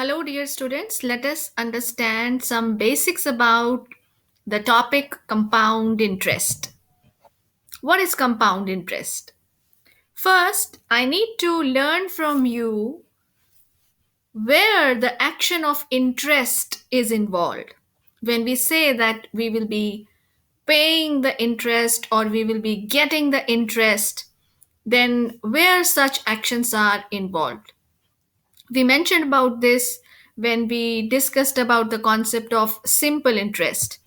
Hello, dear students. Let us understand some basics about the topic compound interest. What is compound interest? First, I need to learn from you where the action of interest is involved. When we say that we will be paying the interest or we will be getting the interest, then where such actions are involved. We mentioned about this when we discussed about the concept of simple interest.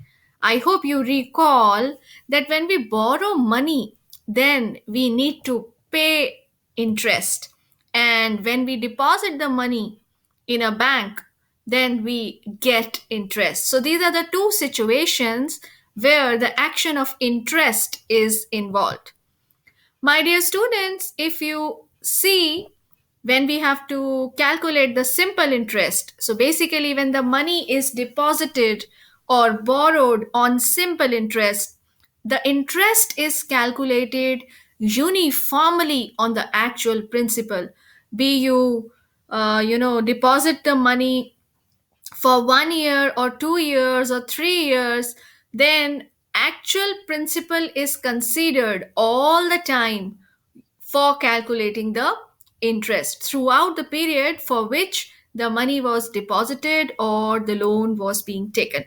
I hope you recall that when we borrow money, then we need to pay interest. And when we deposit the money in a bank, then we get interest. So these are the two situations where the action of interest is involved. My dear students, if you see when we have to calculate the simple interest, so basically when the money is deposited or borrowed on simple interest, the interest is calculated uniformly on the actual principal. Be you, deposit the money for 1 year or 2 years or 3 years, then actual principal is considered all the time for calculating the interest throughout the period for which the money was deposited or the loan was being taken.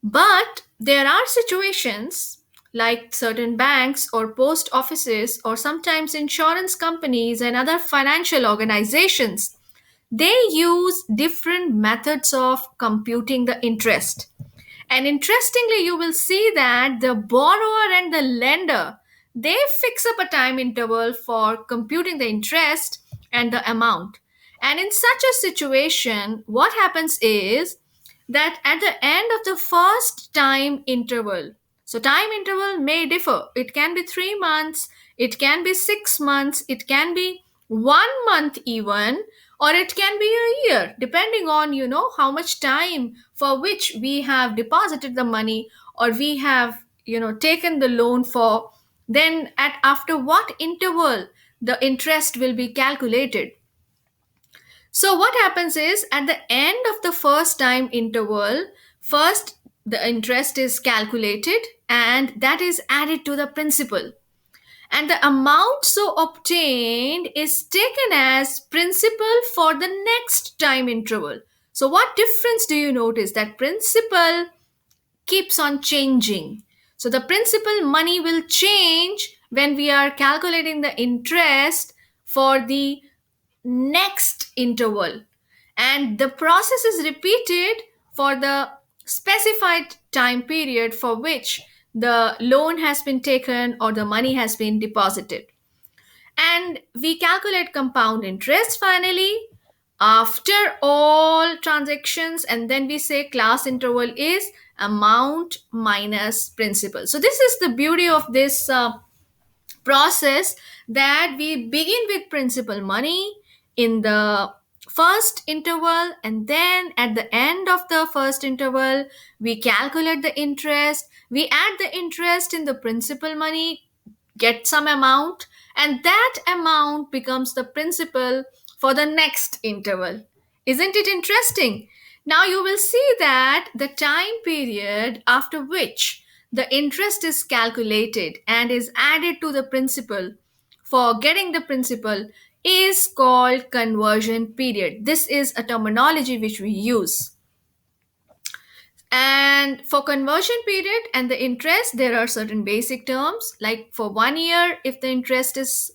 But there are situations like certain banks or post offices or sometimes insurance companies and other financial organizations, they use different methods of computing the interest. And interestingly, you will see that the borrower and the lender, they fix up a time interval for computing the interest and the amount. And in such a situation, what happens is that at the end of the first time interval, so time interval may differ. It can be 3 months, it can be 6 months, it can be 1 month even, or it can be a year, depending on how much time for which we have deposited the money or we have taken the loan for. Then at after what interval the interest will be calculated. So what happens is at the end of the first time interval, first the interest is calculated and that is added to the principal. And the amount so obtained is taken as principal for the next time interval. So what difference do you notice? That principal keeps on changing. So the principal money will change when we are calculating the interest for the next interval, and the process is repeated for the specified time period for which the loan has been taken or the money has been deposited. And we calculate compound interest finally after all transactions, and then we say class interval is amount minus principal. So this is the beauty of this process, that we begin with principal money in the first interval, and then at the end of the first interval we calculate the interest, we add the interest in the principal money, get some amount, and that amount becomes the principal for the next interval. Isn't it interesting? Now you will see that the time period after which the interest is calculated and is added to the principal for getting the principal is called conversion period. This is a terminology which we use. And for conversion period and the interest, there are certain basic terms. Like for 1 year, if the interest is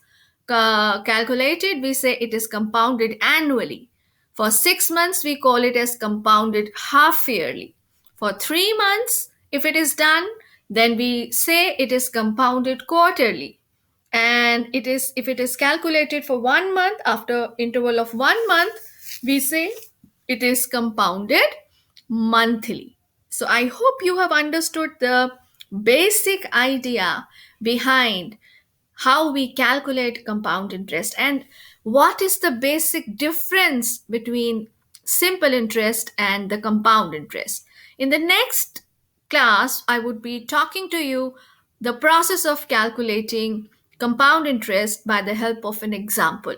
calculated, we say it is compounded annually. For 6 months, we call it as compounded half yearly. For 3 months, if it is done, then we say it is compounded quarterly. And it is if it is calculated for 1 month, after interval of 1 month, we say it is compounded monthly. So I hope you have understood the basic idea behind how we calculate compound interest and what is the basic difference between simple interest and the compound interest. In the next class, I would be talking to you the process of calculating compound interest by the help of an example.